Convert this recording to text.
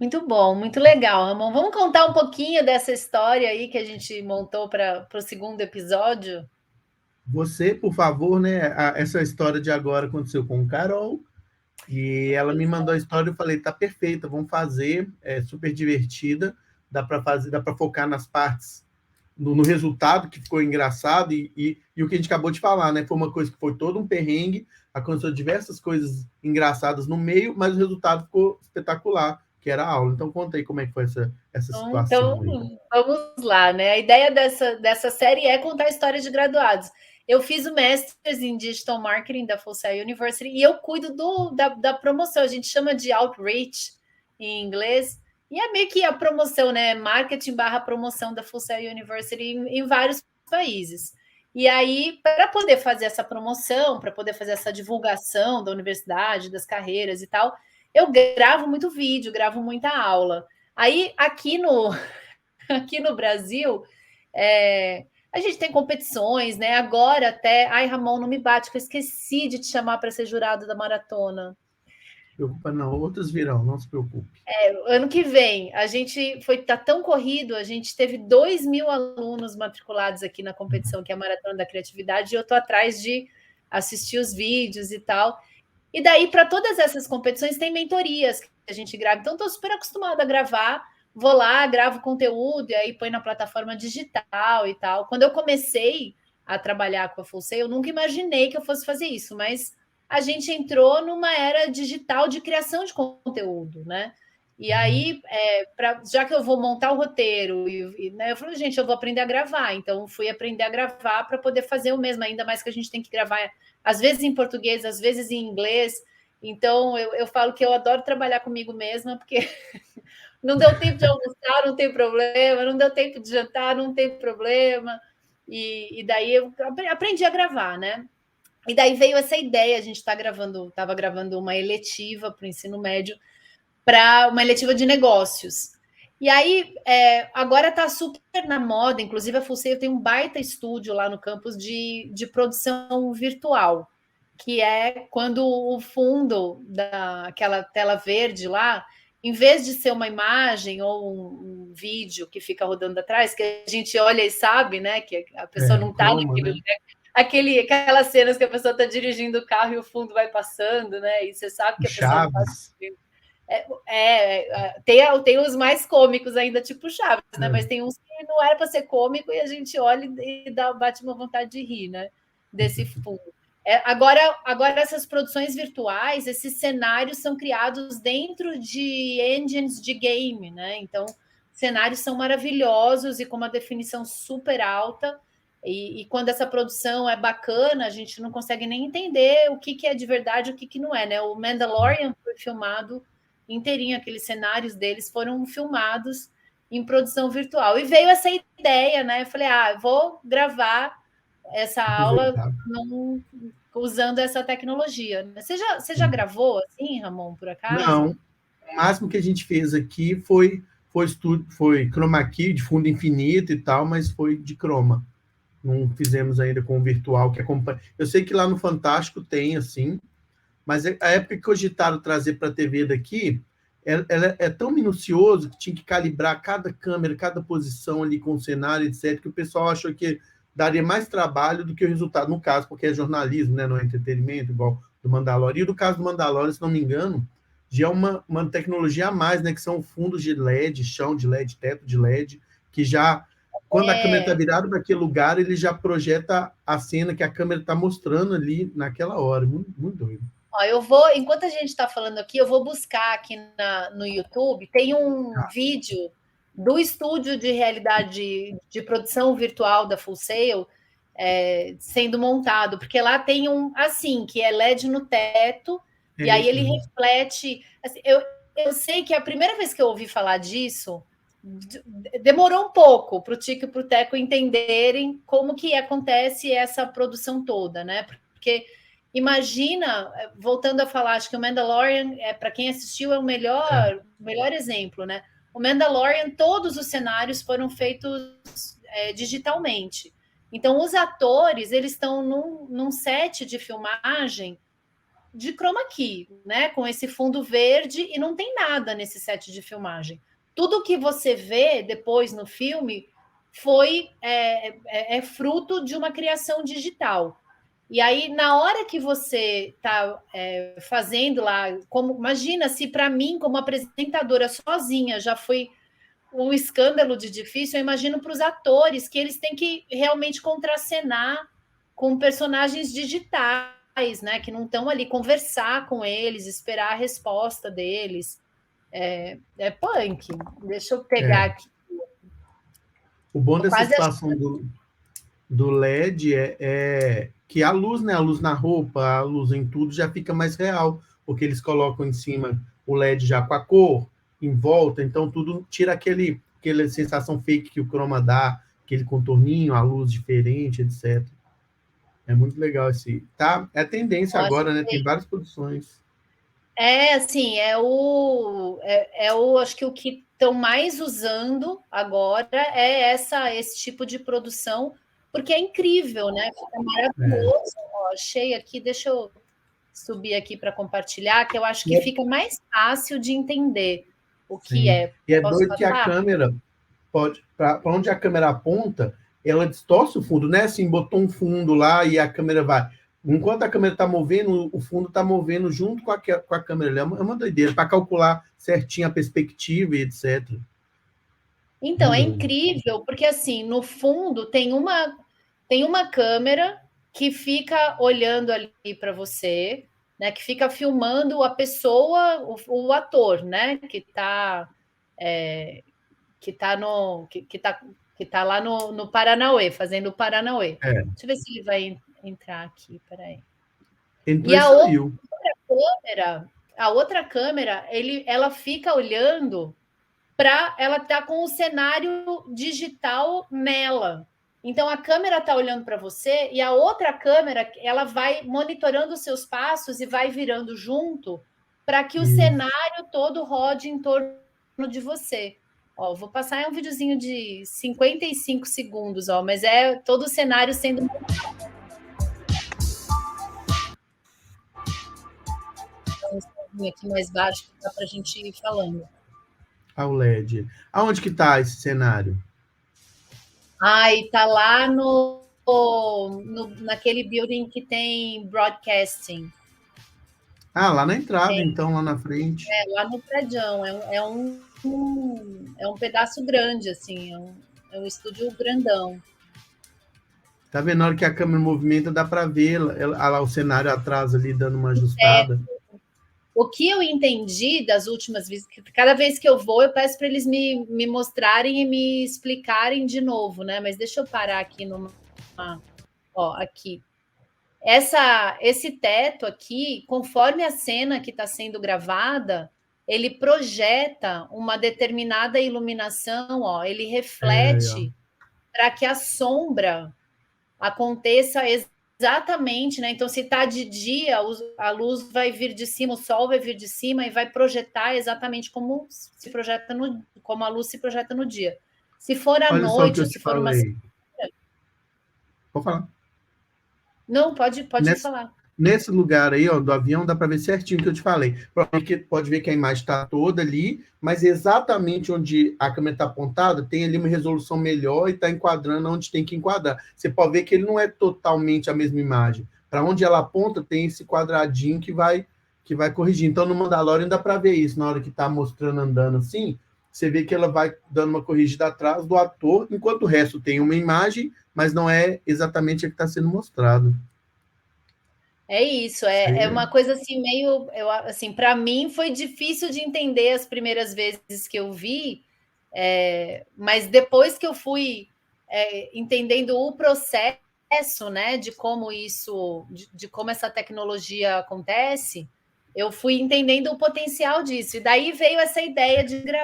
Muito bom, muito legal, Ramon. Vamos contar um pouquinho dessa história aí que a gente montou para o segundo episódio? Você, por favor, né? Essa história de agora aconteceu com o Carol, e ela me mandou a história. Eu falei, tá perfeita, vamos fazer, é super divertida, dá para fazer, dá para focar nas partes, no resultado que ficou engraçado, e o que a gente acabou de falar, né? Foi uma coisa que foi todo um perrengue, aconteceu diversas coisas engraçadas no meio, mas o resultado ficou espetacular, que era a aula. Então conta aí como é que foi essa Então, situação aí. vamos lá, né? A ideia dessa série é contar histórias de graduados. Eu fiz o Masters em Digital Marketing da Full Sail University e eu cuido da promoção. A gente chama de outreach em inglês. E é meio que a promoção, né? Marketing barra promoção da Full Sail University em vários países. E aí, para poder fazer essa promoção, para poder fazer essa divulgação da universidade, das carreiras e tal, eu gravo muito vídeo, gravo muita aula. Aí, aqui no Brasil, a gente tem competições, né? Agora até. Ai, Ramon, não me bate, que eu esqueci de te chamar para ser jurado da maratona. Se preocupa não, outros virão, não se preocupe. Ano que vem, a gente tá tão corrido, a gente teve 2.000 alunos matriculados aqui na competição, que é a Maratona da Criatividade, e eu estou atrás de assistir os vídeos e tal. E daí, para todas essas competições, tem mentorias que a gente grava. Então, estou super acostumada a gravar. Vou lá, gravo conteúdo e aí põe na plataforma digital e tal. Quando eu comecei a trabalhar com a Full Sail, eu nunca imaginei que eu fosse fazer isso, mas a gente entrou numa era digital de criação de conteúdo, né? E aí, já que eu vou montar o roteiro, né, eu falei, gente, eu vou aprender a gravar. Então, fui aprender a gravar para poder fazer o mesmo, ainda mais que a gente tem que gravar às vezes em português, às vezes em inglês. Então, eu falo que eu adoro trabalhar comigo mesma, porque não deu tempo de almoçar, não tem problema, não deu tempo de jantar, não tem problema. E daí eu aprendi a gravar, né? E daí veio essa ideia, a gente estava gravando uma eletiva para o ensino médio, para uma eletiva de negócios. E aí, agora está super na moda, inclusive a Fulseio tem um baita estúdio lá no campus de produção virtual, que é quando o fundo daquela tela verde lá, em vez de ser uma imagem ou um vídeo que fica rodando atrás, que a gente olha e sabe, né, que a pessoa não está Croma, naquele né? lugar, aquelas cenas que a pessoa está dirigindo o carro e o fundo vai passando, né, e você sabe O que a pessoa não está Chaves. tem os mais cômicos ainda, tipo Chaves, né? Mas É. tem uns que não era para ser cômico e a gente olha e bate uma vontade de rir, né? Desse fundo. Agora, essas produções virtuais, esses cenários são criados dentro de engines de game, né? Então, cenários são maravilhosos e com uma definição super alta. E quando essa produção é bacana, a gente não consegue nem entender o que é de verdade e o que não é, né? O Mandalorian foi filmado inteirinho, aqueles cenários deles foram filmados em produção virtual. E veio essa ideia, né? Eu falei, vou gravar essa aula Aproveitar. usando essa tecnologia. Você já gravou assim, Ramon, por Não, acaso? o máximo que a gente fez aqui foi chroma key de fundo infinito e tal, mas foi de croma. Não fizemos ainda com o virtual que acompanha. Eu sei que lá no Fantástico tem assim, mas a época que cogitaram trazer para a TV daqui, ela é tão minucioso que tinha que calibrar cada câmera, cada posição ali com o cenário, etc., que o pessoal achou que daria mais trabalho do que o resultado, no caso, porque é jornalismo, né, não é entretenimento, igual do Mandalorian. E no caso do Mandalorian, se não me engano, já é uma tecnologia a mais, né, que são fundos de LED, chão de LED, teto de LED, que já, quando a câmera está É, virada para aquele lugar, ele já projeta a cena que a câmera está mostrando ali naquela hora. Muito, muito doido. ó, enquanto a gente está falando aqui, eu vou buscar aqui no YouTube. Tem um vídeo do estúdio de realidade de produção virtual da Full Sail sendo montado, porque lá tem um assim, que é LED no teto, e É aí isso ele mesmo. reflete. Assim, eu sei que a primeira vez que eu ouvi falar disso, demorou um pouco para o Tico e para o Teco entenderem como que acontece essa produção toda, né? Porque imagina, voltando a falar, acho que o Mandalorian, para quem assistiu, é o melhor exemplo, né? O Mandalorian, todos os cenários foram feitos digitalmente. Então, os atores, eles estão num set de filmagem de chroma key, né? Com esse fundo verde, e não tem nada nesse set de filmagem. Tudo que você vê depois no filme é fruto de uma criação digital. E aí, na hora que você está fazendo lá, como imagina se para mim, como apresentadora sozinha, já foi um escândalo de difícil, eu imagino para os atores que eles têm que realmente contracenar com personagens digitais, né? Que não estão ali, conversar com eles, esperar a resposta deles. É punk. Deixa eu pegar aqui. O bom dessa situação do LED é que a luz, né? A luz na roupa, a luz em tudo já fica mais real, porque eles colocam em cima o LED já com a cor, em volta, então tudo tira aquela sensação fake que o chroma dá, aquele contorninho, a luz diferente, etc. É muito legal esse. Tá? É a tendência agora, né? Tem várias produções. Assim, acho que o que estão mais usando agora é esse tipo de produção, porque é incrível, né? Fica maravilhoso. Ó, achei aqui, deixa eu subir aqui para compartilhar, que eu acho que fica mais fácil de entender o que é. E é doido que a câmera para onde a câmera aponta, ela distorce o fundo, né? Assim, botou um fundo lá e a câmera vai. Enquanto a câmera está movendo, o fundo está movendo junto com a câmera. É uma doideira, para calcular certinho a perspectiva e etc. Então, é incrível, porque assim, no fundo tem uma câmera que fica olhando ali para você, né? Que fica filmando a pessoa, o ator, né? Que tá lá no Paranauê, fazendo o Paranauê. Deixa eu ver se ele vai entrar aqui, peraí. Entrou e saiu. A outra câmera, ela fica olhando ela tá com o cenário digital nela. Então a câmera está olhando para você e a outra câmera ela vai monitorando os seus passos e vai virando junto para que o cenário todo rode em torno de você. Ó, vou passar um videozinho de 55 segundos, ó, mas é todo o cenário sendo aqui mais baixo que dá para a gente ir falando. O LED. Aonde que está esse cenário? Tá lá naquele building que tem broadcasting. Lá na entrada, então, lá na frente. Lá no prédião. É um pedaço grande, assim, é um estúdio grandão. Tá vendo? Na hora que a câmera movimenta, dá para ver lá o cenário atrás ali, dando uma ajustada. O que eu entendi das últimas vezes, cada vez que eu vou, eu peço para eles me mostrarem e me explicarem de novo, né? Mas deixa eu parar aqui aqui. Esse teto aqui, conforme a cena que está sendo gravada, ele projeta uma determinada iluminação, ó, ele reflete para que a sombra aconteça exatamente, né? Então, se está de dia, a luz vai vir de cima, o sol vai vir de cima e vai projetar exatamente como a luz se projeta no dia. Se for à noite, ou se for uma... Pode falar. Não, pode falar. Nesse lugar aí, ó, do avião, dá para ver certinho o que eu te falei. Pode ver que a imagem está toda ali, mas exatamente onde a câmera está apontada, tem ali uma resolução melhor e está enquadrando onde tem que enquadrar. Você pode ver que ele não é totalmente a mesma imagem. Para onde ela aponta, tem esse quadradinho que vai corrigir. Então, no Mandalorian dá para ver isso. Na hora que está mostrando andando assim, você vê que ela vai dando uma corrigida atrás do ator, enquanto o resto tem uma imagem, mas não é exatamente a que está sendo mostrado. É isso, é uma coisa assim meio, assim, para mim foi difícil de entender as primeiras vezes que eu vi, mas depois que eu fui entendendo o processo, né, de como de como essa tecnologia acontece, eu fui entendendo o potencial disso. E daí veio essa ideia de gravar